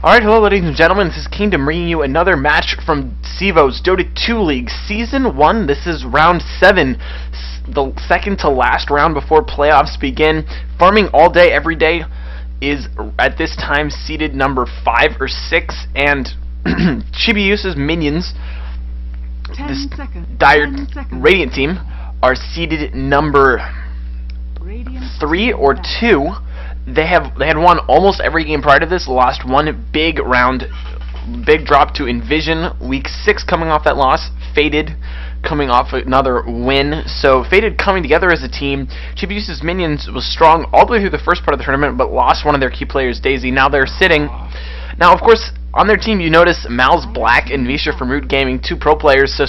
Alright, hello ladies and gentlemen, this is Kingdom bringing you another match from CEVO's Dota 2 League Season 1. This is round 7, the second to last round before playoffs begin. Farming all day, every day is at this time seeded number 5 or 6, and Chibiusa's minions, this dire Radiant team, are seeded number 3 or 2. They had won almost every game prior to this, lost one big drop to Envision, week 6 coming off that loss, Faded coming off another win. So Faded coming together as a team. Chibiusa's minions was strong all the way through the first part of the tournament, but lost one of their key players, Daisy. Now they're sitting. Now, of course, on their team you notice mouz.Black and Mouz from Root Gaming, 2 pro players, so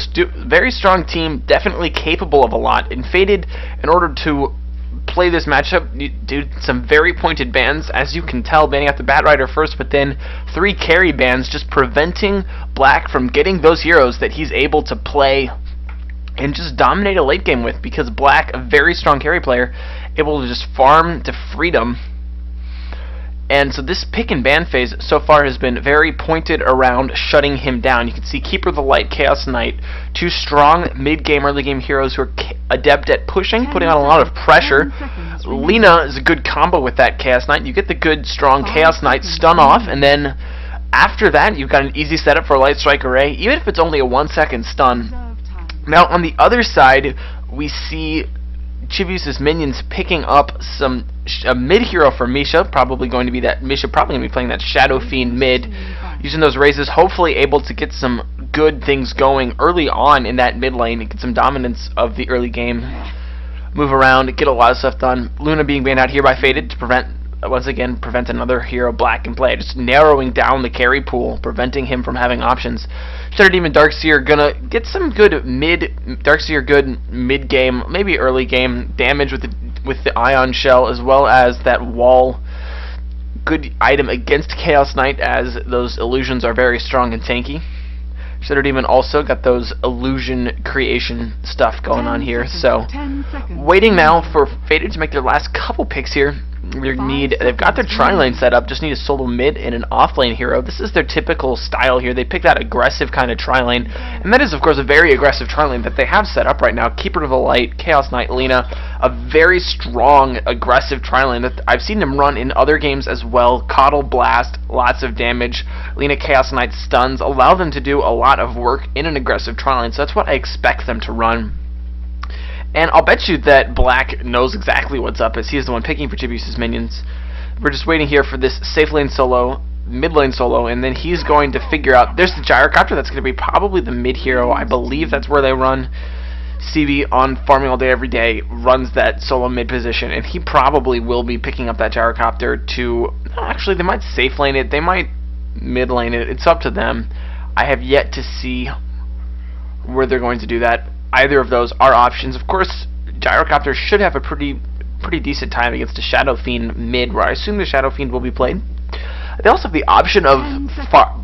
very strong team, definitely capable of a lot. And Faded, in order to play this matchup, you do some very pointed bans, as you can tell, banning out the Batrider first, but then 3 carry bans, just preventing Black from getting those heroes that he's able to play and just dominate a late game with, because Black, a very strong carry player, able to just farm to freedom. And so this pick and ban phase so far has been very pointed around shutting him down. You can see Keeper of the Light, Chaos Knight, 2 strong mid-game, early-game heroes who are adept at pushing, putting on a lot of pressure. Lina is a good combo with that Chaos Knight. You get the good, strong Chaos Knight stun off, and then after that you've got an easy setup for a Light Strike Array, even if it's only a 1-second stun. Now on the other side, we see Chibiusa's minions picking up a mid hero for Misha, probably going to be playing that Shadow Fiend mid, using those raises, hopefully able to get some good things going early on in that mid lane and get some dominance of the early game. Move around, get a lot of stuff done. Luna being banned out here by Faded to prevent another hero Black in play, just narrowing down the carry pool, preventing him from having options. Shadow Demon Darkseer gonna get some good mid game, maybe early game damage with the Ion Shell, as well as that wall. Good item against Chaos Knight, as those illusions are very strong and tanky. Shadow Demon also got those illusion creation stuff going on here. So waiting now for Faded to make their last couple picks here. They've got their Trilane set up, just need a solo mid and an offlane hero. This is their typical style here. They pick that aggressive kind of Trilane, and that is of course a very aggressive Trilane that they have set up right now. Keeper of the Light, Chaos Knight, Lina, a very strong aggressive Trilane that I've seen them run in other games as well. Coddle Blast, lots of damage. Lina, Chaos Knight stuns allow them to do a lot of work in an aggressive Trilane, so that's what I expect them to run. And I'll bet you that Black knows exactly what's up, as he is the one picking for Chibiusa's minions. We're just waiting here for this safe lane solo, mid lane solo, and then he's going to figure out, there's the Gyrocopter, that's going to be probably the mid hero. I believe that's where they run. CB on Farming All Day Every Day runs that solo mid position, and he probably will be picking up that Gyrocopter to, actually they might safe lane it, they might mid lane it, it's up to them. I have yet to see where they're going to do that. Either of those are options. Of course, Gyrocopter should have a pretty decent time against a Shadow Fiend mid, where I assume the Shadow Fiend will be played. They also have the option of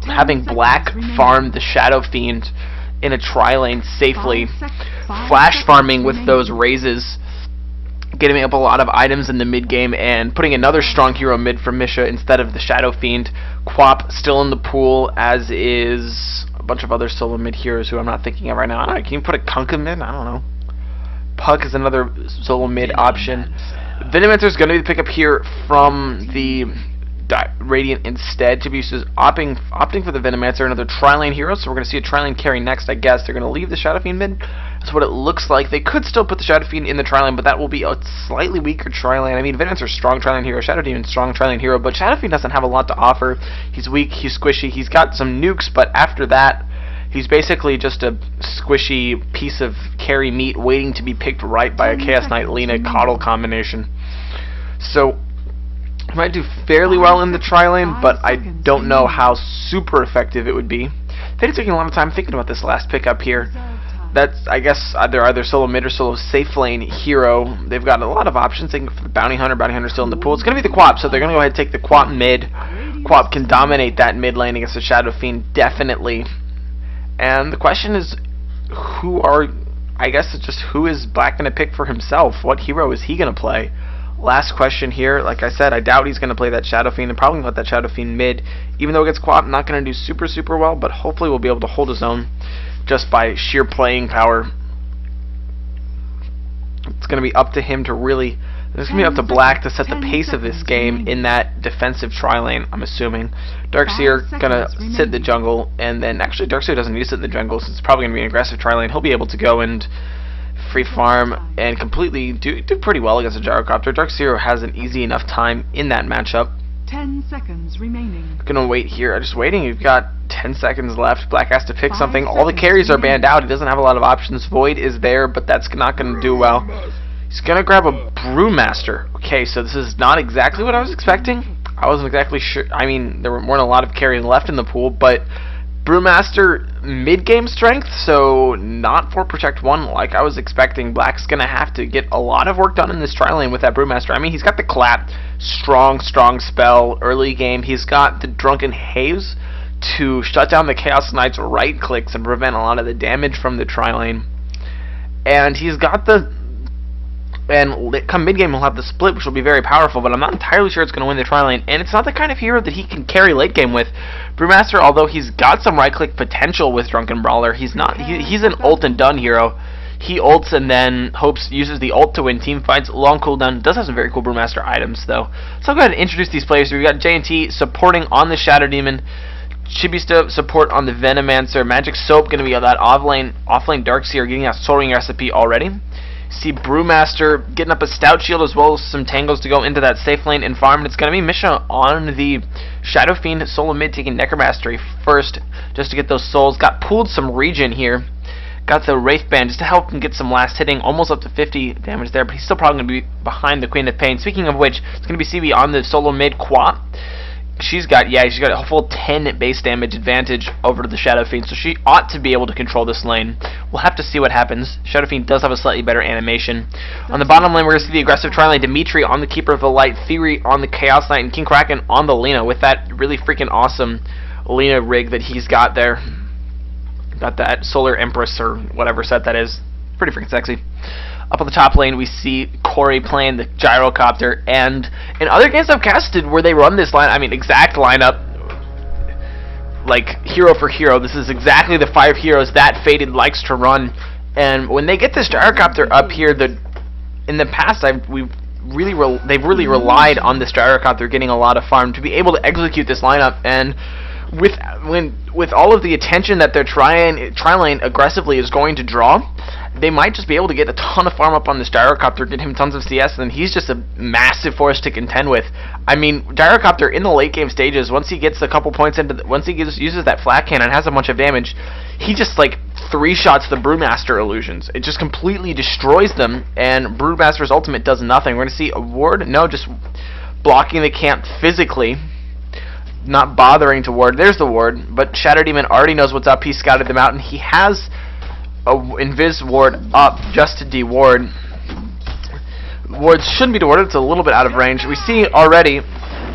having Black farm the Shadow Fiend in a Trilane safely, flash farming with those raises, getting up a lot of items in the mid game, and putting another strong hero mid for Misha instead of the Shadow Fiend. Quap still in the pool, as is a bunch of other solo mid heroes who I'm not thinking of right now. Can you put a Kunkka mid? I don't know. Puck is another solo mid option. Venomancer is going to be the pickup here from the Radiant instead. Chibiusa is opting for the Venomancer, another Trilane hero, so we're going to see a Trilane carry next, I guess. They're going to leave the Shadow Fiend mid. That's what it looks like. They could still put the Shadow Fiend in the Trilane, but that will be a slightly weaker Trilane. I mean, Venomancer is strong Trilane hero, Shadow Demon strong Trilane hero, but Shadow Fiend doesn't have a lot to offer. He's weak, he's squishy, he's got some nukes, but after that, he's basically just a squishy piece of carry meat waiting to be picked right by a Chaos Knight Lina Coddle combination. So he might do fairly well in the Trilane, but I don't know how super effective it would be. They're taking a lot of time thinking about this last pickup here. That's, I guess, they're either solo mid or solo safe lane hero. They've got a lot of options. They can go for the Bounty Hunter. Bounty Hunter still in the pool. It's going to be the Quap, so they're going to go ahead and take the Quap mid. Quap can dominate that mid lane against the Shadow Fiend, definitely. And the question is, I guess it's just who is Black going to pick for himself? What hero is he going to play? Last question here. Like I said, I doubt he's going to play that Shadow Fiend and probably let that Shadow Fiend mid. Even though against co-op, not going to do super well, but hopefully we'll be able to hold his own just by sheer playing power. It's going to be up to him to really... It's going to be up to Black to set the pace of this game in that defensive tri-lane, I'm assuming. Darkseer going to sit in the jungle, and then actually Darkseer doesn't need to sit in the jungle since it's probably going to be an aggressive tri-lane. He'll be able to go and free farm and completely do pretty well against a Gyrocopter. Darkseer has an easy enough time in that matchup. 10 seconds remaining. Gonna wait here. I'm just waiting. You've got 10 seconds left. Black has to pick something. All the carries are banned out. He doesn't have a lot of options. Void is there, but that's not gonna do well. He's gonna grab a Brewmaster. Okay, so this is not exactly what I was expecting. I wasn't exactly sure. I mean, there weren't a lot of carries left in the pool, but Brewmaster mid-game strength, so not for Protect 1 like I was expecting. Black's gonna have to get a lot of work done in this tri-lane with that Brewmaster. I mean, he's got the clap, strong spell early game. He's got the Drunken Haze to shut down the Chaos Knight's right clicks and prevent a lot of the damage from the tri-lane. And he's got the... And come mid-game, he'll have the split, which will be very powerful, but I'm not entirely sure it's going to win the tri-lane, and it's not the kind of hero that he can carry late-game with. Brewmaster, although he's got some right-click potential with Drunken Brawler, he's not. He's an ult-and-done hero. He ults and then uses the ult to win team fights. Long cooldown. Does have some very cool Brewmaster items, though. So I'll go ahead and introduce these players. We've got J&T supporting on the Shadow Demon. Chibiusa support on the Venomancer. Magic Soap going to be on that offlane Darkseer, getting that Soul Ring recipe already. See Brewmaster getting up a Stout Shield as well as some tangles to go into that safe lane and farm. And it's going to be Misha on the Shadow Fiend solo mid taking Necromastery first just to get those souls. Got pulled some regen here. Got the Wraith Band just to help him get some last hitting. Almost up to 50 damage there, but he's still probably going to be behind the Queen of Pain. Speaking of which, it's going to be CB on the solo mid Quap. She's got a full 10 base damage advantage over the Shadow Fiend, so she ought to be able to control this lane. We'll have to see what happens. Shadow Fiend does have a slightly better animation. On the bottom lane, we're going to see the aggressive tri-lane, Dimitri on the Keeper of the Light, Theory on the Chaos Knight, and King Kraken on the Lina with that really freaking awesome Lina rig that he's got there. Got that Solar Empress or whatever set that is. Pretty freaking sexy. Up on the top lane, we see Corey playing the Gyrocopter, and in other games I've casted where they run this line, I mean, exact lineup, like hero for hero, this is exactly the 5 heroes that Faded likes to run, and when they get this Gyrocopter up here, in the past, they've really relied on this Gyrocopter getting a lot of farm to be able to execute this lineup, and with all of the attention that their tri-lane aggressively is going to draw, they might just be able to get a ton of farm up on this Gyrocopter, get him tons of CS, and then he's just a massive force to contend with. I mean, Gyrocopter in the late game stages, once he gets a couple points into, once he uses that flat cannon, has a bunch of damage, he just like 3-shots the Brewmaster illusions. It just completely destroys them, and Brewmaster's ultimate does nothing. We're going to see a ward, no, just blocking the camp physically, not bothering to ward. There's the ward, but Shadow Demon already knows what's up. He scouted them out, and he has a Invis ward up just to de-ward. Wards shouldn't be de-warded, it's a little bit out of range. We see already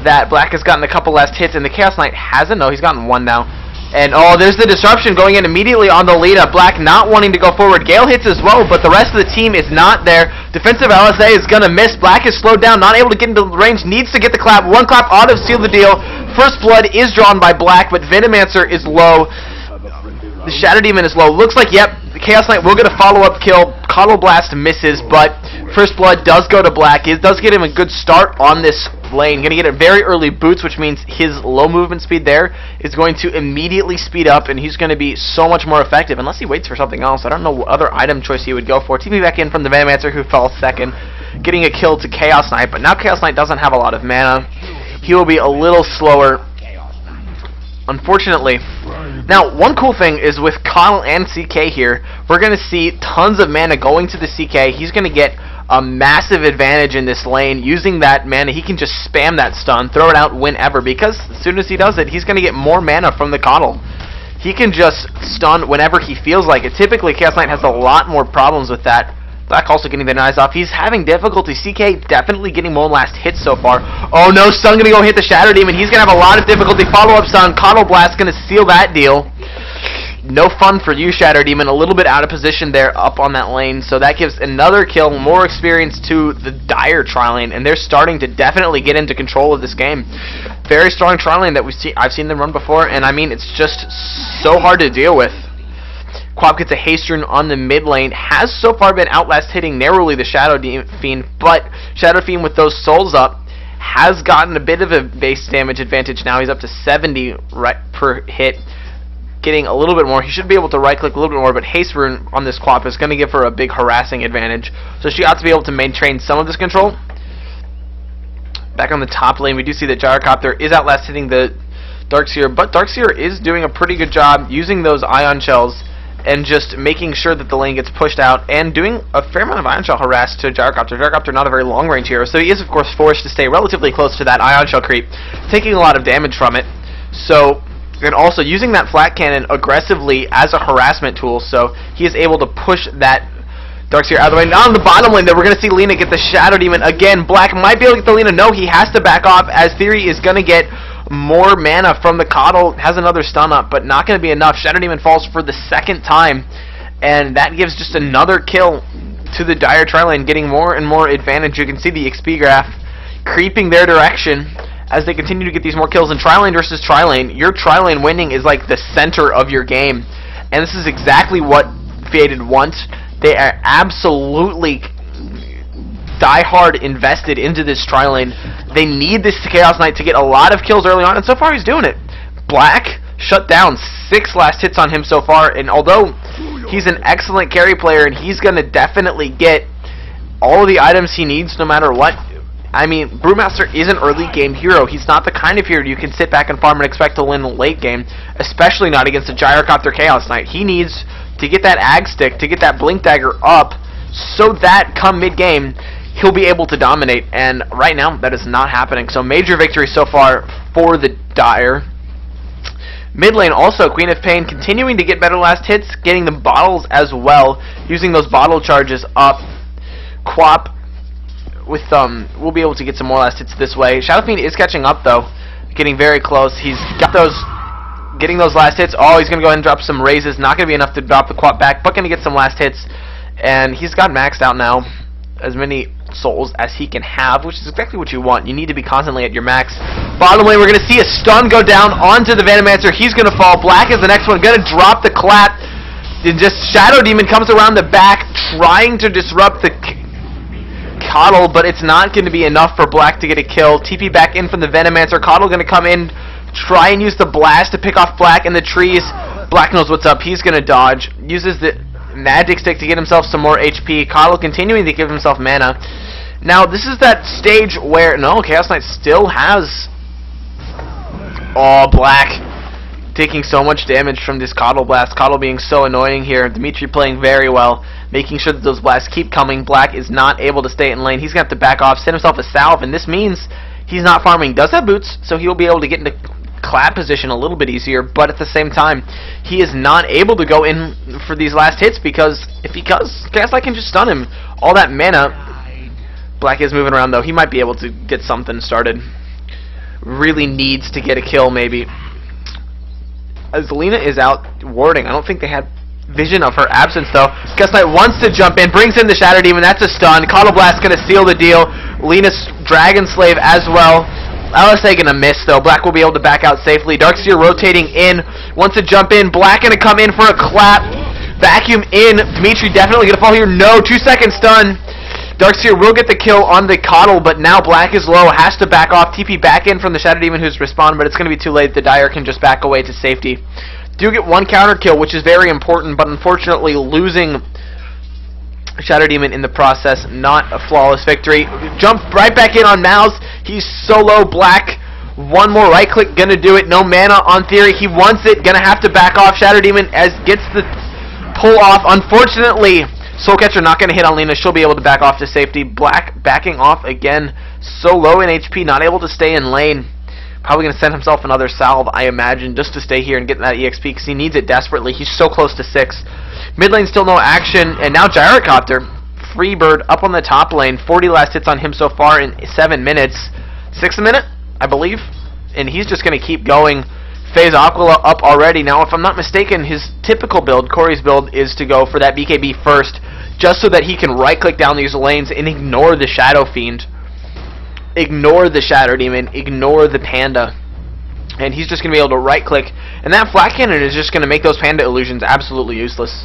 that Black has gotten a couple last hits, and the Chaos Knight hasn't. No, he's gotten one now. And oh, there's the disruption going in immediately on the lead up. Black not wanting to go forward. Gale hits as well, but the rest of the team is not there. Defensive LSA is going to miss. Black is slowed down, not able to get into range, needs to get the clap. One clap ought to seal the deal. First blood is drawn by Black, but Venomancer is low. The Shadow Demon is low. Looks like, yep, the Chaos Knight will get a follow-up kill. Coddle Blast misses, but First Blood does go to Black. It does get him a good start on this lane. Going to get a very early boots, which means his low movement speed there is going to immediately speed up, and he's going to be so much more effective, unless he waits for something else. I don't know what other item choice he would go for. TP back in from the Venomancer, who fell second, getting a kill to Chaos Knight, but now Chaos Knight doesn't have a lot of mana. He will be a little slower, unfortunately. Now, one cool thing is with Coddle and CK here, we're going to see tons of mana going to the CK. He's going to get a massive advantage in this lane. Using that mana, he can just spam that stun, throw it out whenever, because as soon as he does it, he's going to get more mana from the Coddle. He can just stun whenever he feels like it. Typically, Chaos Knight has a lot more problems with that. Black also getting the knives off. He's having difficulty. CK definitely getting more last hits so far. Oh no, stun going to go hit the Shadow Demon. He's going to have a lot of difficulty. Follow-up stun. Coddle Blast going to seal that deal. No fun for you, Shadow Demon. A little bit out of position there up on that lane, so that gives another kill, more experience to the dire Trilane, and they're starting to definitely get into control of this game. Very strong Trilane that I've seen them run before, and I mean, it's just so hard to deal with. Quap gets a haste rune on the mid lane, has so far been outlast hitting narrowly the Shadow Fiend, but Shadow Fiend with those souls up has gotten a bit of a base damage advantage now. He's up to 70 per hit, getting a little bit more. He should be able to right click a little bit more, but haste rune on this Quap is going to give her a big harassing advantage, so she ought to be able to maintain some of this control. Back on the top lane, we do see that Gyrocopter is outlast hitting the Darkseer, but Darkseer is doing a pretty good job using those Ion Shells and just making sure that the lane gets pushed out and doing a fair amount of Ion Shell harass to Gyrocopter. Gyrocopter not a very long range hero, so he is of course forced to stay relatively close to that Ion Shell creep, taking a lot of damage from it. So, and also using that flat cannon aggressively as a harassment tool, so he is able to push that Darkseer out of the way. Now on the bottom lane, though, we're going to see Lina get the Shadow Demon again. Black might be able to get the Lina. No, he has to back off, as Theory is going to get more mana from the Coddle. Has another stun up, but not going to be enough. Shadow Demon falls for the second time, and that gives just another kill to the dire Trilane, getting more and more advantage. You can see the XP graph creeping their direction as they continue to get these more kills. And Trilane versus Trilane, your Trilane winning is like the center of your game, and this is exactly what Faded want. They are absolutely die-hard invested into this Trilane. They need this Chaos Knight to get a lot of kills early on, and so far he's doing it. Black shut down 6 last hits on him so far, and although he's an excellent carry player and he's going to definitely get all of the items he needs no matter what, I mean, Brewmaster is an early game hero. He's not the kind of hero you can sit back and farm and expect to win the late game, especially not against a Gyrocopter Chaos Knight. He needs to get that Ag Stick, to get that Blink Dagger up, so that come mid-game, he'll be able to dominate, and right now, that is not happening. So major victory so far for the Dire. Mid lane also, Queen of Pain continuing to get better last hits, getting the bottles as well, using those bottle charges up. Quap with we'll be able to get some more last hits this way. Shadow Fiend is catching up though, getting very close. He's got those, getting those last hits. Oh, he's gonna go ahead and drop some raises. Not gonna be enough to drop the Quap back, but gonna get some last hits. And he's got maxed out now, as many souls as he can have, which is exactly what you want. You need to be constantly at your max. Bottom lane, we're gonna see a stun go down onto the Venomancer. He's gonna fall. Black is the next one, gonna drop the clap. And just Shadow Demon comes around the back, trying to disrupt the Coddle, but it's not going to be enough for Black to get a kill. TP back in from the Venomancer. Coddle going to come in, try and use the blast to pick off Black in the trees. Black knows what's up. He's going to dodge. Uses the magic stick to get himself some more HP. Coddle continuing to give himself mana. Now, this is that stage where... No, Chaos Knight still has... Oh, Black taking so much damage from this Coddle blast. Coddle being so annoying here. Dimitri playing very well, making sure that those blasts keep coming. Black is not able to stay in lane. He's going to have to back off, send himself a salve, and this means he's not farming. Does have boots, so he'll be able to get into clap position a little bit easier, but at the same time, he is not able to go in for these last hits because Chaos Knight can just stun him. All that mana. Black is moving around, though. He might be able to get something started. Really needs to get a kill, maybe. As Lina is out warding, I don't think they had vision of her absence, though. Chaos Knight wants to jump in, brings in the Shadow Demon. That's a stun. Coddle Blast going to seal the deal. Lina's Dragon Slave as well. LSA going to miss, though. Black will be able to back out safely. Darkseer rotating in, wants to jump in. Black going to come in for a clap. Vacuum in. Dimitri definitely going to fall here. No, 2-second stun. Darkseer will get the kill on the Coddle, but now Black is low, has to back off. TP back in from the Shadow Demon who's respawned, but it's going to be too late. The Dire can just back away to safety. Do get one counter kill, which is very important, but unfortunately losing Shadow Demon in the process, not a flawless victory. Jump right back in on mouz. He's so low. Black, one more right click, gonna do it. No mana on Theory. He wants it, gonna have to back off. Shadow Demon as gets the pull off. Unfortunately, Soulcatcher not gonna hit on Lina. She'll be able to back off to safety. Black backing off again, so low in HP, not able to stay in lane. Probably going to send himself another salve, I imagine, just to stay here and get that EXP, because he needs it desperately. He's so close to 6. Mid lane still no action, and now Gyrocopter, Freebird up on the top lane. 40 last hits on him so far in 7 minutes. 6 a minute, I believe, and he's just going to keep going. phase Aquila up already. Now, if I'm not mistaken, his typical build, Corey's build, is to go for that BKB first, just so that he can right-click down these lanes and ignore the Shadow Fiend, ignore the Shadow Demon, ignore the Panda. And he's just going to be able to right-click, and that flat cannon is just going to make those Panda illusions absolutely useless.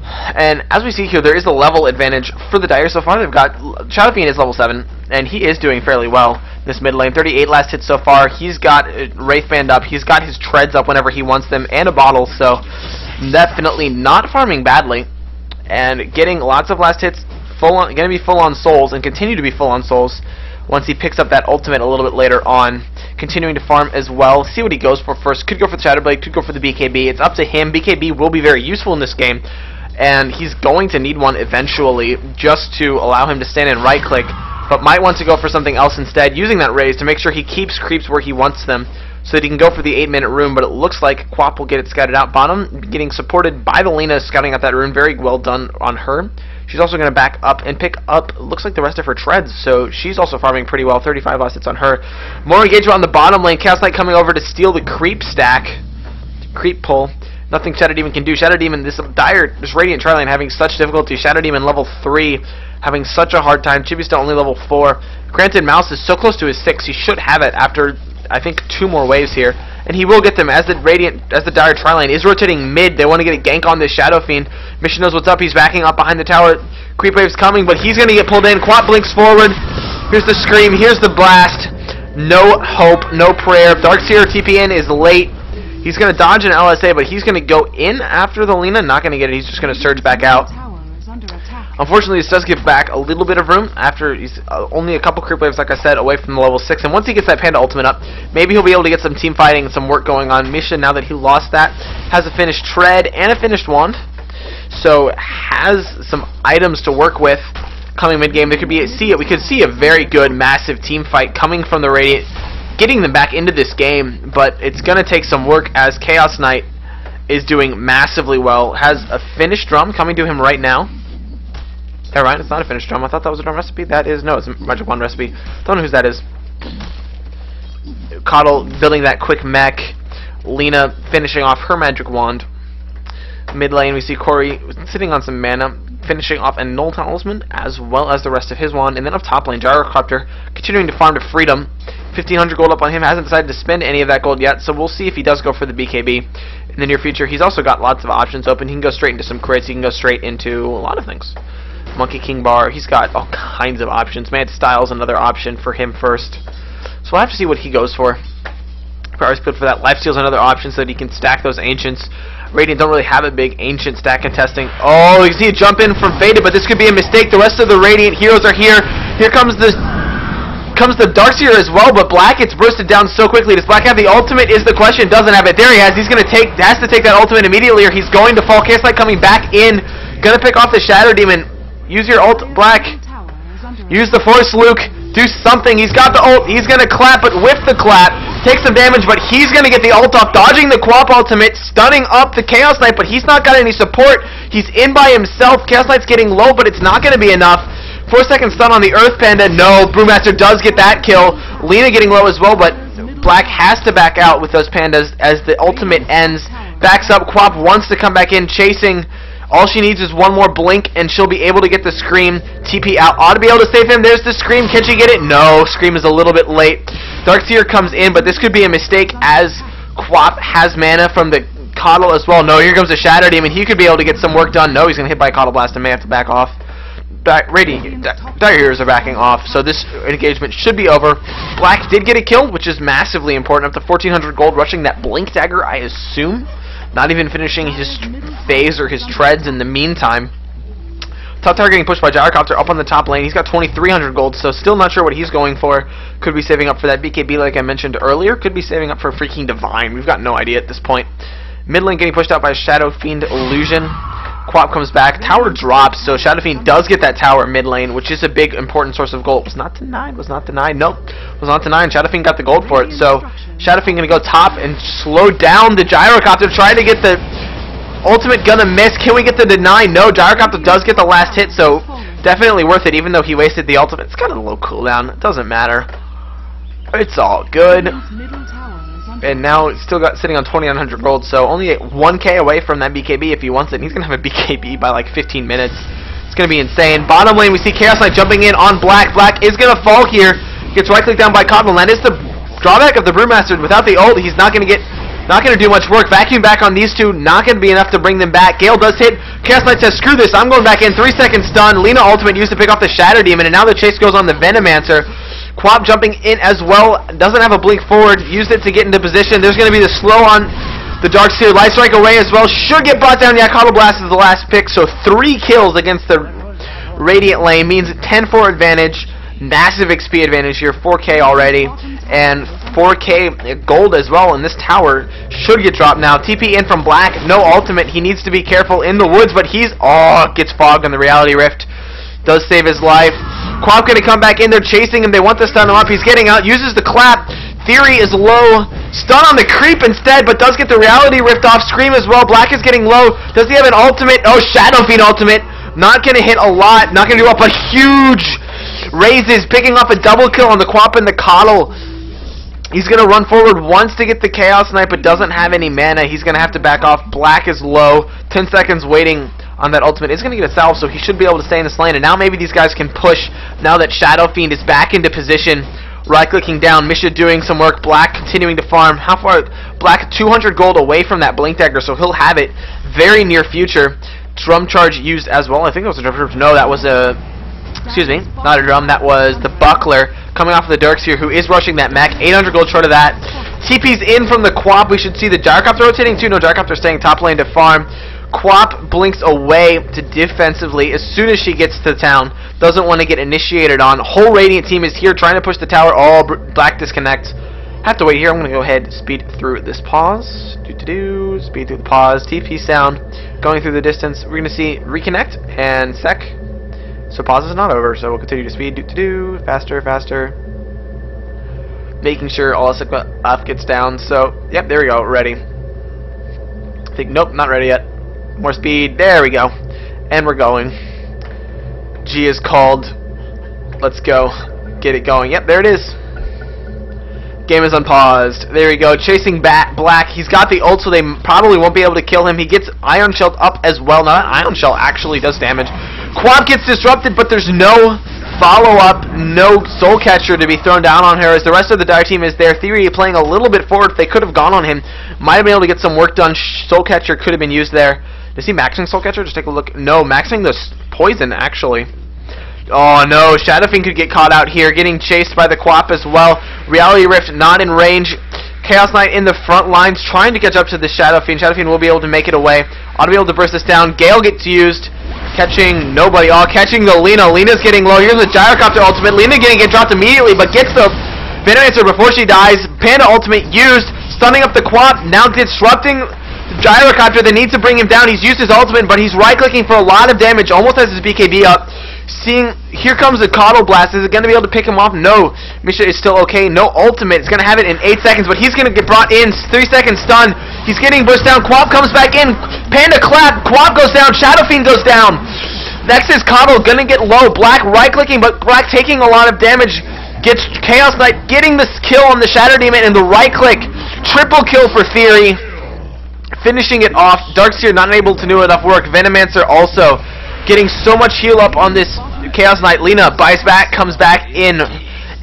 And as we see here, there is a level advantage for the Dire so far. They've got Shadow Fiend is level 7, and he is doing fairly well this mid lane. 38 last hits so far. He's got Wraith Band up. He's got his treads up whenever he wants them, and a bottle. So definitely not farming badly, and getting lots of last hits. Going to be full on souls, and continue to be full on souls once he picks up that ultimate a little bit later on. Continuing to farm as well. See what he goes for first. Could go for the Shadow Blade. Could go for the BKB. It's up to him. BKB will be very useful in this game, and he's going to need one eventually just to allow him to stand and right click, but might want to go for something else instead, using that raise to make sure he keeps creeps where he wants them so that he can go for the 8-minute rune. But it looks like Quap will get it scouted out bottom, getting supported by the Lina scouting out that rune. Very well done on her. She's also going to back up and pick up, looks like, the rest of her treads, so she's also farming pretty well. 35 last hits on her. More engagement on the bottom lane. Chaos Knight coming over to steal the creep stack. Creep pull. Nothing Shadow Demon can do. Shadow Demon, this Radiant Trilane having such difficulty. Shadow Demon level 3, having such a hard time. Chibiusa only level 4. Granted, Mouse is so close to his 6. He should have it after, I think, 2 more waves here. And he will get them as the Dire Trilane is rotating mid. They want to get a gank on this Shadow Fiend. Misha knows what's up. He's backing up behind the tower. Creep wave's coming, but he's going to get pulled in. Quap blinks forward. Here's the scream. Here's the blast. No hope, no prayer. Darkseer TPN is late. He's going to dodge an LSA, but he's going to go in after the Lina. Not going to get it. He's just going to surge back out. Unfortunately, this does give back a little bit of room after he's only a couple creep waves, like I said, away from the level 6. And once he gets that Panda ultimate up, maybe he'll be able to get some team fighting and some work going on. Misha, now that he lost that, has a finished tread and a finished wand, so has some items to work with coming mid game. We could see a very good, massive team fight coming from the Radiant, getting them back into this game. But it's going to take some work, as Chaos Knight is doing massively well. Has a finished drum coming to him right now. Alright, it's not a finished drum. I thought that was a drum recipe. That is, no, it's a magic wand recipe. Don't know whose that is. Coddle building that quick mech. Lina finishing off her magic wand. Mid lane, we see Corey sitting on some mana, finishing off a Null Talisman, as well as the rest of his wand. And then up top lane, Gyrocopter continuing to farm to freedom. 1,500 gold up on him. Hasn't decided to spend any of that gold yet, so we'll see if he does go for the BKB in the near future. He's also got lots of options open. He can go straight into some crits. He can go straight into a lot of things. Monkey King Bar, he's got all kinds of options. Mad Style's another option for him first. So we'll have to see what he goes for. Probably good for that. Lifesteal's another option so that he can stack those Ancients. Radiant don't really have a big Ancient stack contesting. Oh, you can see a jump in from Faded, but this could be a mistake. The rest of the Radiant heroes are here. Here comes the Darkseer as well, but Black gets bursted down so quickly. Does Black have the ultimate is the question. Doesn't have it. There he has. Has to take that ultimate immediately, or he's going to fall. Chaos Knight coming back in. Gonna pick off the Shadow Demon. Use your ult, Black. Use the Force, Luke. Do something. He's got the ult. He's going to clap, but whiff the clap. Take some damage, but he's going to get the ult off. Dodging the Quap ultimate. Stunning up the Chaos Knight, but he's not got any support. He's in by himself. Chaos Knight's getting low, but it's not going to be enough. 4-second stun on the Earth Panda. No. Brewmaster does get that kill. Lina getting low as well, but Black has to back out with those Pandas as the ultimate ends. Backs up. Quap wants to come back in, chasing. All she needs is one more blink, and she'll be able to get the Scream. TP out. Ought to be able to save him. There's the Scream. Can she get it? No. Scream is a little bit late. Darkseer comes in, but this could be a mistake as Quap has mana from the Coddle as well. No, here comes the Shadow Demon. He could be able to get some work done. No, he's going to hit by a Coddle Blast and may have to back off. Dire Heroes are backing off, so this engagement should be over. Black did get a kill, which is massively important. Up to 1,400 gold, rushing that Blink Dagger, I assume. Not even finishing his phase or his treads in the meantime. Top tower getting pushed by Gyrocopter up on the top lane. He's got 2,300 gold, so still not sure what he's going for. Could be saving up for that BKB like I mentioned earlier. Could be saving up for freaking Divine. We've got no idea at this point. Mid lane getting pushed out by Shadow Fiend Illusion. Quap comes back. Tower drops, so Shadow Fiend does get that tower mid lane, which is a big important source of gold. Was not denied. Nope. Was not denied. Shadow Fiend got the gold for it, so Shadow Fiend going to go top and slow down the Gyrocopter, trying to get the ultimate. Gonna miss. Can we get the deny? No. Gyrocopter does get the last hit, so definitely worth it, even though he wasted the ultimate. It's got a low cooldown. It doesn't matter. It's all good. and now it's still sitting on 2,900 gold, so only 1k away from that BKB if he wants it. And he's going to have a BKB by like 15 minutes. It's going to be insane. Bottom lane, we see Chaos Knight jumping in on Black. Black is going to fall here. Gets right-clicked down by Cotton. That is the drawback of the Brewmaster. Without the ult, he's not going to do much work. Vacuum back on these two, not going to be enough to bring them back. Gale does hit. Chaos Knight says, screw this, I'm going back in. 3 seconds stun. Lina ultimate used to pick off the Shatter Demon, and now the chase goes on the Venomancer. Quap jumping in as well. Doesn't have a blink forward. Used it to get into position. There's going to be the slow on the Darkseer. Light Strike away as well. Should get brought down. Yeah, Coddle Blast is the last pick, so 3 kills against the Radiant lane means 10-4 advantage. Massive XP advantage here, 4k already, and 4k gold as well, and this tower should get dropped now. TP in from Black, no ultimate, he needs to be careful in the woods, but he's, gets fogged on the Reality Rift, does save his life. Quap gonna come back in there chasing him, they want to stun him up, he's getting out, uses the clap, Theory is low, stun on the creep instead, but does get the Reality Rift off, Scream as well, Black is getting low, does he have an ultimate? Oh, Shadow Fiend ultimate, not gonna hit a lot, not gonna do up a huge raises, picking up a double kill on the Quap and the Coddle. He's going to run forward once to get the Chaos Knight, but doesn't have any mana. He's going to have to back off. Black is low. 10 seconds waiting on that ultimate. He's going to get a salve, so he should be able to stay in this lane. And now maybe these guys can push now that Shadow Fiend is back into position. Right-clicking down. Misha doing some work. Black continuing to farm. How far? Black 200 gold away from that Blink Dagger, so he'll have it very near future. Drum charge used as well. I think it was a drum charge. No, that was a... Excuse me, not a drum, that was the Buckler coming off of the Darkseer, who is rushing that mech. 800 gold short of that. TP's in from the Quap. We should see the Gyrocopter rotating too. No, Gyrocopter staying top lane to farm. Quap blinks away to defensively as soon as she gets to town. Doesn't want to get initiated on. Whole Radiant team is here trying to push the tower. Oh, Black disconnects. Have to wait here. I'm going to go ahead and speed through this pause. Speed through the pause. TP sound going through the distance. We're going to see reconnect and sec. So pause is not over, so we'll continue to speed, faster, faster. Making sure all stuff gets down, so, yep, there we go, ready. I think, nope, not ready yet. More speed, there we go. And we're going. G is called. Let's go. Get it going. Yep, there it is. Game is unpaused. There we go. Chasing Black. He's got the ult, so they probably won't be able to kill him. He gets Iron Shelled up as well. Now, that Iron Shell actually does damage. Quap gets disrupted, but there's no follow-up, no Soul Catcher to be thrown down on her as the rest of the Dire team is there. Theory playing a little bit forward. If they could have gone on him, might have been able to get some work done. Soul Catcher could have been used there. Is he maxing Soul Catcher? Just take a look. No, maxing the poison, actually. Oh no, Shadow Fiend could get caught out here, getting chased by the Quap as well. Reality Rift not in range. Chaos Knight in the front lines trying to catch up to the Shadow Fiend. Shadow Fiend will be able to make it away. Ought to be able to burst this down. Gale gets used. Catching nobody. Oh, catching the Lina. Lina's getting low. Here's the Gyrocopter ultimate. Lina getting it dropped immediately, but gets the Venomancer before she dies. Panda ultimate used. Stunning up the Quap. Now disrupting the Gyrocopter. They need to bring him down. He's used his ultimate, but he's right-clicking for a lot of damage. Almost has his BKB up. Here comes the Coddle Blast. Is it going to be able to pick him off? No. Misha is still okay. No ultimate. It's going to have it in 8 seconds, but he's going to get brought in. 3 seconds stun. He's getting pushed down. Quap comes back in. Panda clap. Quap goes down. Shadow Fiend goes down. Next is Coddle. Going to get low. Black right-clicking, but Black taking a lot of damage. Gets Chaos Knight getting this kill on the Shatter Demon and the right-click. Triple kill for Theory. Finishing it off. Darkseer not able to do enough work. Venomancer also getting so much heal up on this Chaos Knight. Lina buys back, comes back in,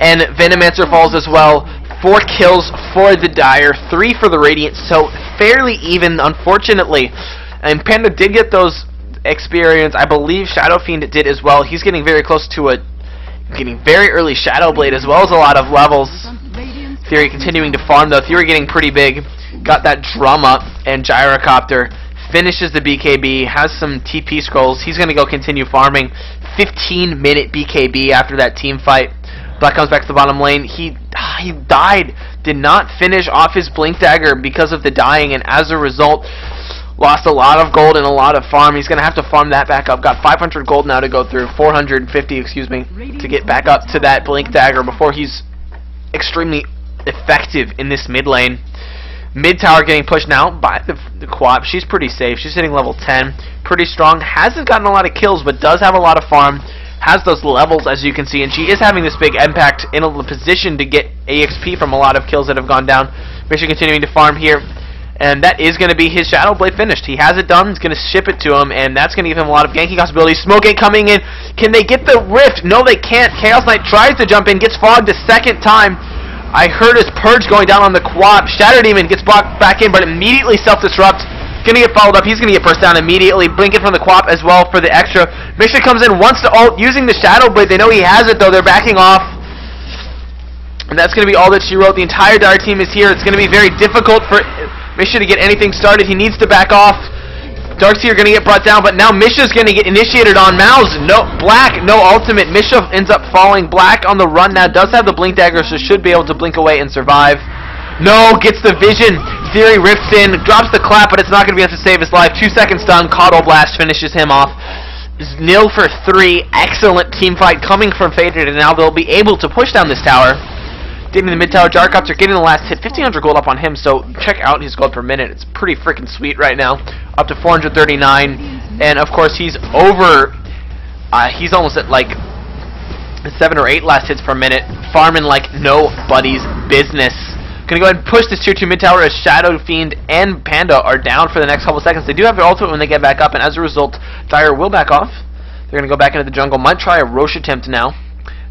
and Venomancer falls as well. 4 kills for the Dire, 3 for the Radiant, so fairly even, unfortunately. And Panda did get those experience. I believe Shadow Fiend did as well. He's getting very close to getting very early Shadow Blade as well as a lot of levels. Theory continuing to farm though. Theory getting pretty big. Got that drum up, and Gyrocopter finishes the BKB, has some TP scrolls. He's going to go continue farming. 15-minute BKB after that team fight. Black comes back to the bottom lane. He died. Did not finish off his Blink Dagger because of the dying, and as a result, lost a lot of gold and a lot of farm. He's going to have to farm that back up. Got 500 gold now to go through. 450, excuse me, to get back up to that Blink Dagger before he's extremely effective in this mid lane. Mid tower getting pushed now by the Quap. She's pretty safe. She's hitting level 10. Pretty strong. Hasn't gotten a lot of kills, but does have a lot of farm. Has those levels, as you can see, and she is having this big impact in a position to get AXP from a lot of kills that have gone down. Misha continuing to farm here. And that is going to be his Shadow Blade finished. He has it done. He's going to ship it to him, and that's going to give him a lot of ganking possibilities. Smoke ain't coming in. Can they get the Rift? No, they can't. Chaos Knight tries to jump in, gets fogged a second time. I heard his Purge going down on the quad. Shatter Demon gets blocked back in, but immediately self-destruct. Going to get followed up. He's going to get burst down immediately. Blink it from the Quap as well for the extra. Misha comes in, wants to ult, using the Shadow Blade. They know he has it, though. They're backing off. And that's going to be all that she wrote. The entire Dire team is here. It's going to be very difficult for Misha to get anything started. He needs to back off. Darkseer going to get brought down, but now Misha's going to get initiated on mouz. No Black, no ultimate. Misha ends up falling. Black on the run now. Does have the blink dagger, so should be able to blink away and survive. No, gets the vision. Theory rips in, drops the clap, but it's not going to be enough to save his life. 2-second stun. Caudal Blast finishes him off. Nil for 3. Excellent team fight coming from Faded, and now they'll be able to push down this tower. Getting the mid tower, Gyrocopter getting the last hit, 1500 gold up on him, so check out his gold per minute. It's pretty freaking sweet right now, up to 439, and of course he's over, he's almost at like 7 or 8 last hits per minute, farming like nobody's business. Gonna go ahead and push this tier 2 mid tower as Shadow Fiend and Panda are down for the next couple seconds. They do have their ultimate when they get back up, and as a result, Dire will back off. They're gonna go back into the jungle, might try a Rosh attempt now.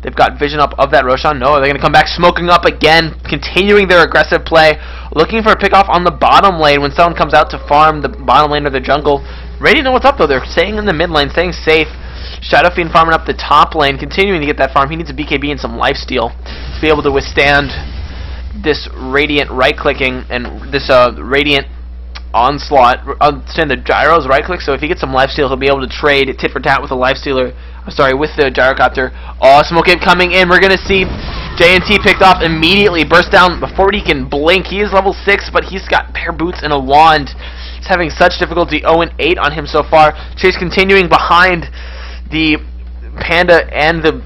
They've got vision up of that Roshan. No, they're going to come back smoking up again, continuing their aggressive play, looking for a pickoff on the bottom lane when someone comes out to farm the bottom lane of the jungle. Ready to know what's up, though. They're staying in the mid lane, staying safe. Shadow Fiend farming up the top lane, continuing to get that farm. He needs a BKB and some lifesteal to be able to withstand this Radiant right-clicking and this Radiant onslaught. Understand the Gyro's right-click, so if he gets some lifesteal, he'll be able to trade tit-for-tat with a lifestealer. Sorry, with the Gyrocopter. Oh, Smoke Imp coming in. We're going to see J&T picked off immediately. Burst down before he can blink. He is level 6, but he's got bare boots and a wand. He's having such difficulty. 0-8 on him so far. Chase continuing behind the Panda and the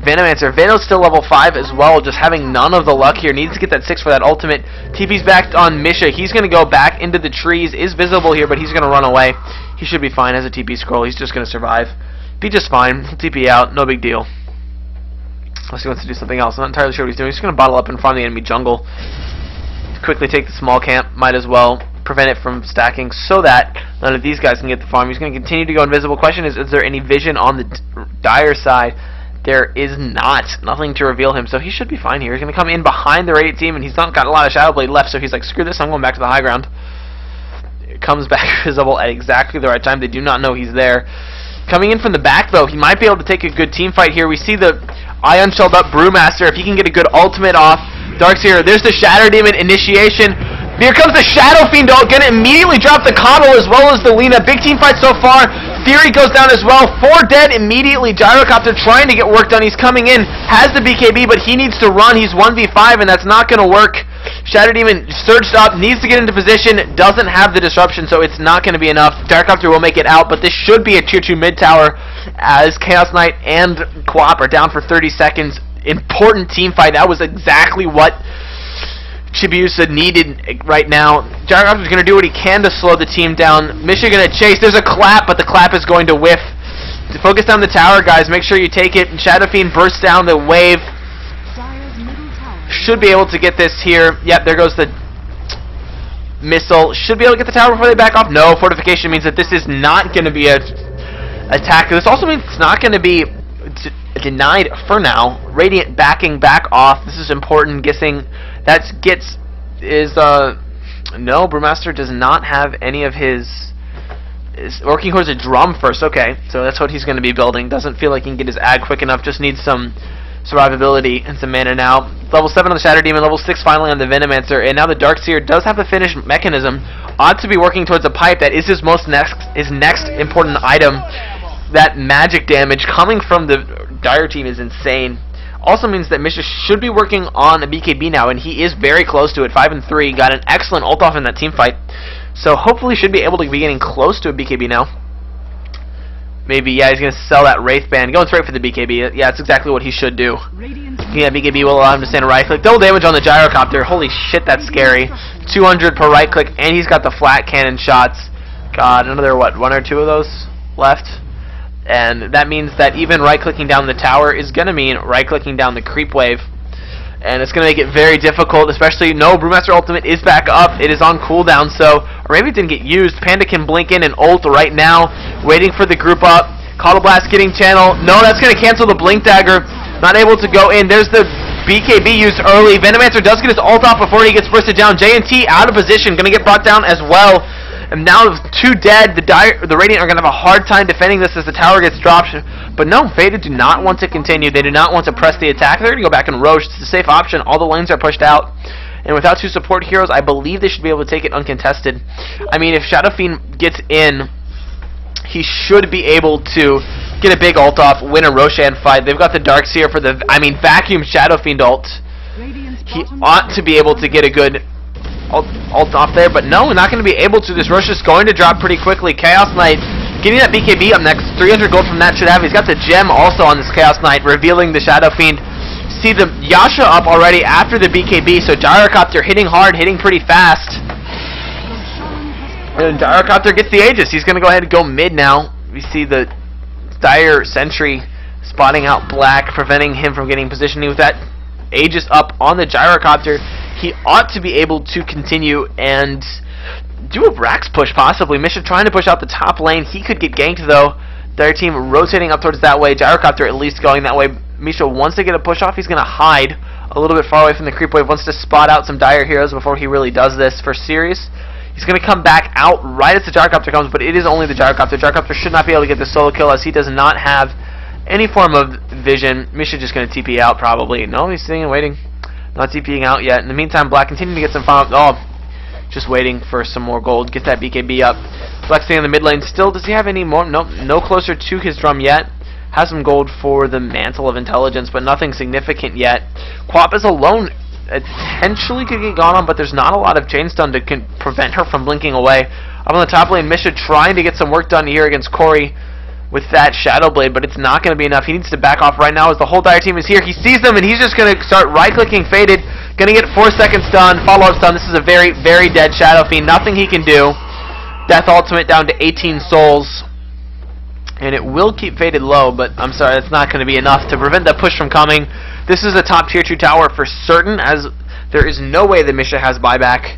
Venomancer. Veno's still level 5 as well, just having none of the luck here. Needs to get that 6 for that ultimate. TP's back on Misha. He's going to go back into the trees. Is visible here, but he's going to run away. He should be fine as a TP scroll. He's just going to survive. Be just fine. TP out. No big deal. Unless he wants to do something else. I'm not entirely sure what he's doing. He's just going to bottle up in front of the enemy jungle. Quickly take the small camp. Might as well prevent it from stacking so that none of these guys can get the farm. He's going to continue to go invisible. Question is there any vision on the Dire side? There is not. Nothing to reveal him, so he should be fine here. He's going to come in behind the Radiant team, and he's not got a lot of Shadow Blade left, so he's like, screw this, I'm going back to the high ground. It comes back visible at exactly the right time. They do not know he's there. Coming in from the back, though, he might be able to take a good team fight here. We see the Ion Shelled up Brewmaster. If he can get a good ultimate off, Darkseer. There's the Shatter Demon initiation. Here comes the Shadow Fiend, gonna immediately drop the Coddle as well as the Lina. Big team fight so far. Theory goes down as well. 4 dead immediately. Gyrocopter trying to get work done. He's coming in, has the BKB, but he needs to run. He's 1v5, and that's not gonna work. Shadow Demon surged up, needs to get into position, doesn't have the disruption, so it's not going to be enough. Gyrocopter will make it out, but this should be a tier 2 mid tower as Chaos Knight and Quap are down for 30 seconds. Important team fight. That was exactly what Chibiusa needed right now. Gyrocopter's going to do what he can to slow the team down. Misha going to chase. There's a clap, but the clap is going to whiff. To focus down the tower, guys. Make sure you take it. Shadow Fiend bursts down the wave. Should be able to get this here. Yep, there goes the missile. Should be able to get the tower before they back off. No, fortification means that this is not going to be a attack. This also means it's not going to be denied for now. Radiant backing back off. This is important. Guessing that gets is no, Brewmaster does not have any of his is working towards a drum first. Okay, so that's what he's going to be building. Doesn't feel like he can get his ag quick enough. Just needs some survivability and some mana now. Level 7 on the Shatter Demon, level 6 finally on the Venomancer, and now the Darkseer does have a finished mechanism. Ought to be working towards a pipe. That is his next important item. That magic damage coming from the Dire team is insane. Also means that Misha should be working on a BKB now, and he is very close to it. 5 and 3, got an excellent ult off in that team fight. So hopefully should be able to be getting close to a BKB now. Maybe, yeah, he's going to sell that Wraith Band. Going straight for the BKB. Yeah, that's exactly what he should do. Yeah, BKB will allow him to stand a right click. Double damage on the Gyrocopter. Holy shit, that's scary. 200 per right click, and he's got the flat cannon shots. God, another, what, 1 or 2 of those left? And that means that even right-clicking down the tower is going to mean right-clicking down the creep wave. and it's going to make it very difficult, especially, no, Brewmaster ultimate is back up. It is on cooldown, so, or maybe it didn't get used. Panda can blink in and ult right now, waiting for the group up. Coddle Blast getting channel. No, that's going to cancel the blink dagger. Not able to go in. There's the BKB used early. Venomancer does get his ult off before he gets bursted down. JNT out of position, going to get brought down as well. And now with 2 dead, the Radiant are going to have a hard time defending this as the tower gets dropped. But no, Faded do not want to continue. They do not want to press the attack. They're going to go back and Roche. It's a safe option. All the lanes are pushed out. And without 2 support heroes, I believe they should be able to take it uncontested. I mean, if Shadow Fiend gets in, he should be able to get a big ult off, win a Roshan fight. They've got the Darkseer for the, vacuum Shadow Fiend ult. He ought to be able to get a good ult off there, but no, not going to be able to. This Rosh is going to drop pretty quickly. Chaos Knight getting that BKB up next. 300 gold from that should have. He's got the gem also on this Chaos Knight, revealing the Shadow Fiend. See the Yasha up already after the BKB, so Gyrocopter hitting hard, hitting pretty fast. And Gyrocopter gets the Aegis. He's going to go ahead and go mid now. We see the Dire Sentry spotting out Black, preventing him from getting positioning with that Aegis up on the Gyrocopter. He ought to be able to continue and do a Rax push, possibly. Misha trying to push out the top lane. He could get ganked, though. Their team rotating up towards that way. Gyrocopter at least going that way. Misha wants to get a push off. He's going to hide a little bit far away from the creep wave. Wants to spot out some Dire heroes before he really does this for serious. He's going to come back out right as the Gyrocopter comes, but it is only the Gyrocopter. Gyrocopter should not be able to get the solo kill as he does not have any form of vision. Misha just going to TP out probably. No, he's sitting and waiting. Not TPing out yet. In the meantime, Black continuing to get some farm. Oh, just waiting for some more gold. Get that BKB up. Black staying in the mid lane still. Does he have any more? Nope, no closer to his drum yet. Has some gold for the Mantle of Intelligence, but nothing significant yet. Quap is alone. Potentially could get gone on, but there's not a lot of chain stun to prevent her from blinking away. Up on the top lane, Misha trying to get some work done here against Corey with that Shadow Blade, but it's not going to be enough. He needs to back off right now as the whole Dire team is here. He sees them, and he's just going to start right-clicking Faded. Going to get 4 seconds stun, follow-up stun. This is a very, very dead Shadow Fiend. Nothing he can do. Death Ultimate down to 18 souls. And it will keep Faded low, but I'm sorry, that's not going to be enough to prevent that push from coming. This is a top tier 2 tower for certain, as there is no way that Misha has buyback.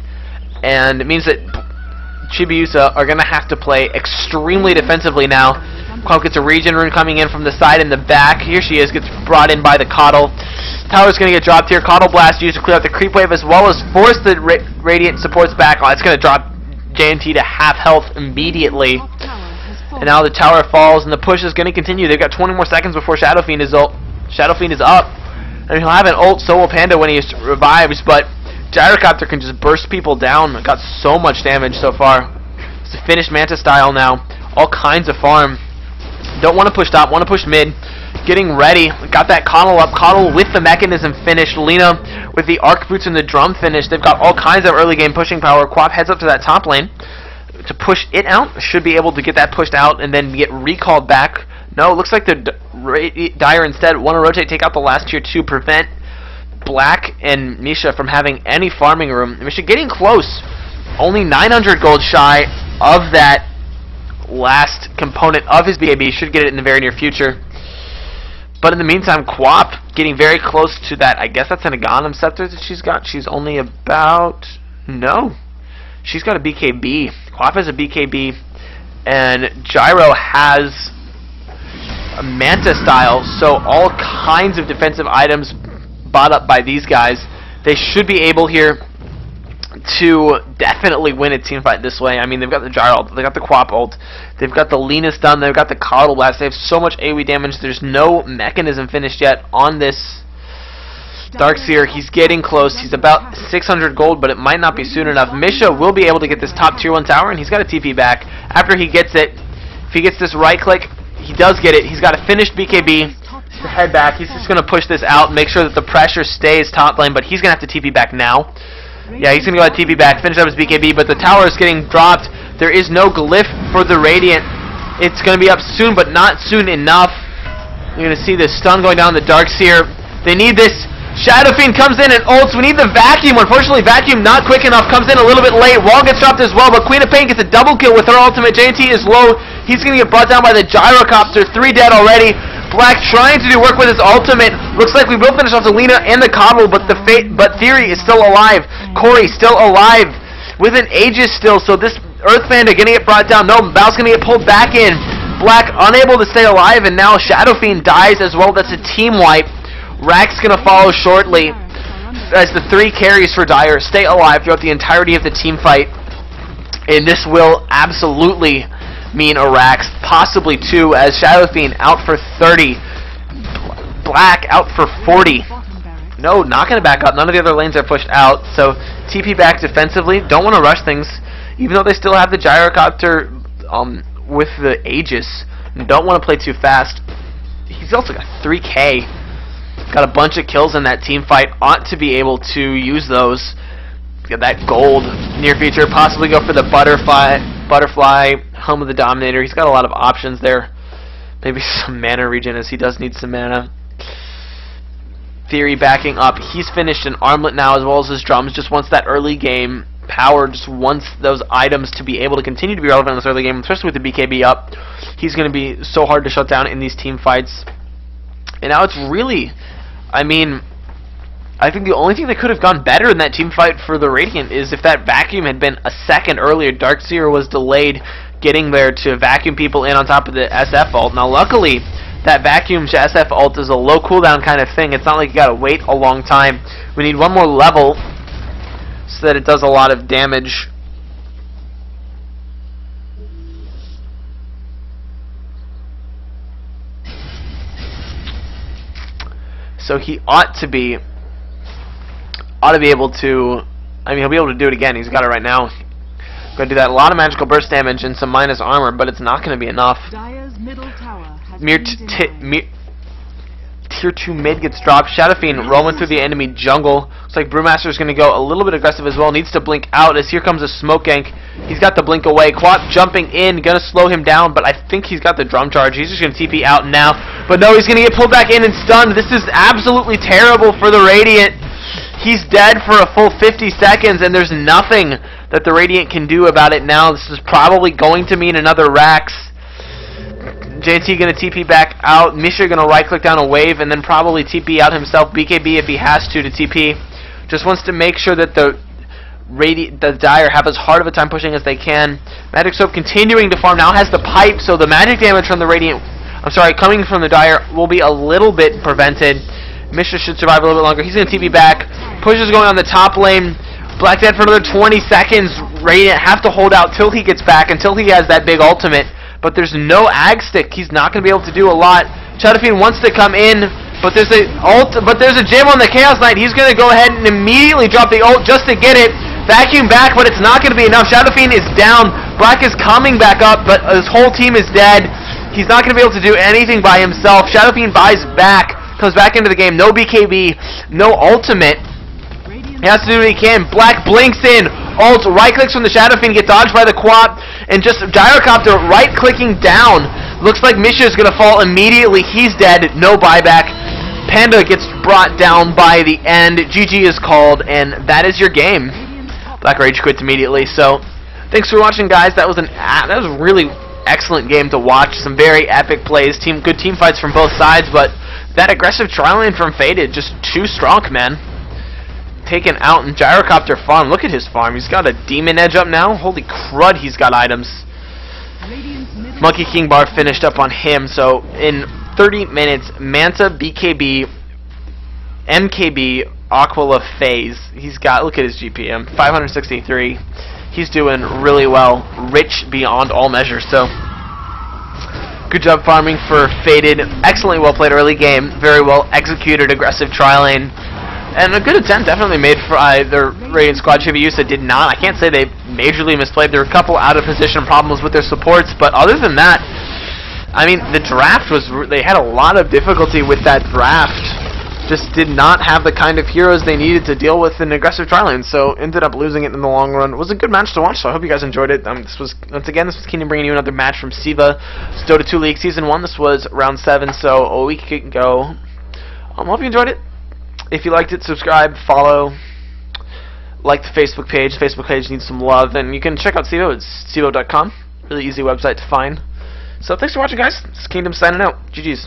And it means that Chibiusa are going to have to play extremely defensively now. Quap gets a regen rune coming in from the side and the back. Here she is, gets brought in by the Coddle. Tower's going to get dropped here. Coddle Blast used to clear out the creep wave as well as force the Radiant supports back. Oh, it's going to drop JNT to half health immediately. And now the tower falls and the push is going to continue. They've got 20 more seconds before Shadow Fiend is up. And he'll have an ult, so will Panda when he revives, but Gyrocopter can just burst people down. Got so much damage so far. It's a finished Manta style now. All kinds of farm. Don't want to push top, want to push mid. Getting ready. Got that Coddle up. Coddle with the mechanism finished. Lina with the arc boots and the drum finished. They've got all kinds of early game pushing power. Quap heads up to that top lane to push it out. Should be able to get that pushed out and then get recalled back. No, it looks like the Dire instead want to rotate, take out the last tier 2, prevent Black and Misha from having any farming room. Misha getting close. Only 900 gold shy of that last component of his BAB. Should get it in the very near future. But in the meantime, Quap getting very close to that. I guess that's an Aghanim Scepter that she's got. She's only about... No. She's got a BKB. Quap has a BKB. And Gyro has a Manta style. So all kinds of defensive items bought up by these guys. They should be able here to definitely win a team fight this way. I mean, they've got the Gyro ult, they've got the Quap ult, they've got the Lina stun, they've got the Coddle Blast, they have so much AoE damage. There's no mechanism finished yet on this Darkseer. He's getting close. He's about 600 gold, but it might not be soon enough. Misha will be able to get this top tier 1 tower, and he's got a TP back. After he gets it, if he gets this right click, he does get it. He's got a finished BKB. To head back. He's just going to push this out, make sure that the pressure stays top lane, but he's going to have to TP back now. Yeah, he's going to go ahead and TP back, finish up his BKB, but the tower is getting dropped. There is no glyph for the Radiant. It's going to be up soon, but not soon enough. You're going to see the stun going down the Darkseer. They need this. Shadow Fiend comes in and ults. We need the Vacuum. Unfortunately, Vacuum not quick enough. Comes in a little bit late. Wall gets dropped as well, but Queen of Pain gets a double kill with her ultimate. JNT is low. He's going to get brought down by the Gyrocopter. 3 dead already. Black trying to do work with his ultimate. Looks like we will finish off the Lena and the Coddle, but Theory is still alive. Corey still alive with an Aegis still, so this Earth Panda gonna get brought down. No, Val's gonna get pulled back in. Black unable to stay alive, and now Shadow Fiend dies as well. That's a team wipe. Rack's gonna follow shortly as the 3 carries for Dire stay alive throughout the entirety of the team fight. And this will absolutely mean a Rax, possibly 2, as Shadow Fiend out for 30. Black out for 40. No, not going to back up. None of the other lanes are pushed out. So TP back defensively. Don't want to rush things, even though they still have the Gyrocopter with the Aegis. Don't want to play too fast. He's also got 3K. Got a bunch of kills in that team fight. Ought to be able to use those. Get that gold near future. Possibly go for the butterfly, home of the Dominator. He's got a lot of options there. Maybe some mana regen, as he does need some mana. Theory backing up. He's finished an armlet now, as well as his drums. Just wants that early game power. Just wants those items to be able to continue to be relevant in this early game, especially with the BKB up. He's going to be so hard to shut down in these team fights. And now it's really, I mean, I think the only thing that could have gone better in that team fight for the Radiant is if that vacuum had been a second earlier. Darkseer was delayed getting there to vacuum people in on top of the SF ult. Now luckily, that vacuum to SF ult is a low cooldown kind of thing. It's not like you gotta wait a long time. We need one more level so that it does a lot of damage. So he ought to be able to, I mean, he'll be able to do it again. He's got it right now. Going to do that. A lot of magical burst damage and some minus armor, but it's not going to be enough. Dire's middle tower has Tier 2 mid gets dropped. Shadow Fiend roaming through the enemy jungle. Looks like Brewmaster is going to go a little bit aggressive as well. Needs to blink out as here comes a smoke gank. He's got the blink away. Quap jumping in, going to slow him down, but I think he's got the drum charge. He's just going to TP out now. But no, he's going to get pulled back in and stunned. This is absolutely terrible for the Radiant. He's dead for a full 50 seconds, and there's nothing that the Radiant can do about it now. This is probably going to mean another Rax. JT going to TP back out. Misha going to right-click down a wave, and then probably TP out himself. BKB if he has to TP. Just wants to make sure that the Dire have as hard of a time pushing as they can. Magic Soap continuing to farm. Now has the pipe, so the magic damage from the Radiant, coming from the Dire will be a little bit prevented. Misha should survive a little bit longer. He's going to TP back. Push is going on the top lane. Black dead for another 20 seconds. Radiant have to hold out till he gets back, until he has that big ultimate. But there's no ag stick. He's not going to be able to do a lot. Shadow Fiend wants to come in, but there's a gem on the Chaos Knight. He's going to go ahead and immediately drop the ult just to get it. Vacuum back, but it's not going to be enough. Shadow Fiend is down. Black is coming back up, but his whole team is dead. He's not going to be able to do anything by himself. Shadow Fiend buys back, comes back into the game. No BKB, no ultimate. He has to do what he can. Black blinks in. Ult, right-clicks from the Shadow Fiend, get dodged by the Quap, and just Gyrocopter right-clicking down. Looks like Misha is going to fall immediately. He's dead. No buyback. Panda gets brought down by the end. GG is called, and that is your game. Black Rage quits immediately. So, thanks for watching, guys. That was a really excellent game to watch. Some very epic plays. Good team fights from both sides, but that aggressive Trilane from Faded, just too strong, man. Taken out in Gyrocopter farm. Look at his farm. He's got a Demon Edge up now. Holy crud, he's got items. Monkey King Bar finished up on him. So in 30 minutes, Manta, BKB, MKB, Aquila, Phase. He's got, look at his GPM, 563. He's doing really well. Rich beyond all measures. So good job farming for Faded. Excellently well played early game. Very well executed aggressive Trilane. And a good attempt definitely made for their Radiant squad. Chibiusa did not. I can't say they majorly misplayed. There were a couple out of position problems with their supports, but other than that, I mean, the draft was, they had a lot of difficulty with that draft. Just did not have the kind of heroes they needed to deal with an aggressive Trilane, so ended up losing it in the long run. It was a good match to watch, so I hope you guys enjoyed it. This was Keenan bringing you another match from CEVO Dota 2 League Season 1. This was round 7, so a week ago. I hope you enjoyed it. If you liked it, subscribe, follow, like the Facebook page. The Facebook page needs some love, and you can check out CEVO. It's CEVO.com. Really easy website to find. So thanks for watching, guys. This is Kingdom signing out. GG's.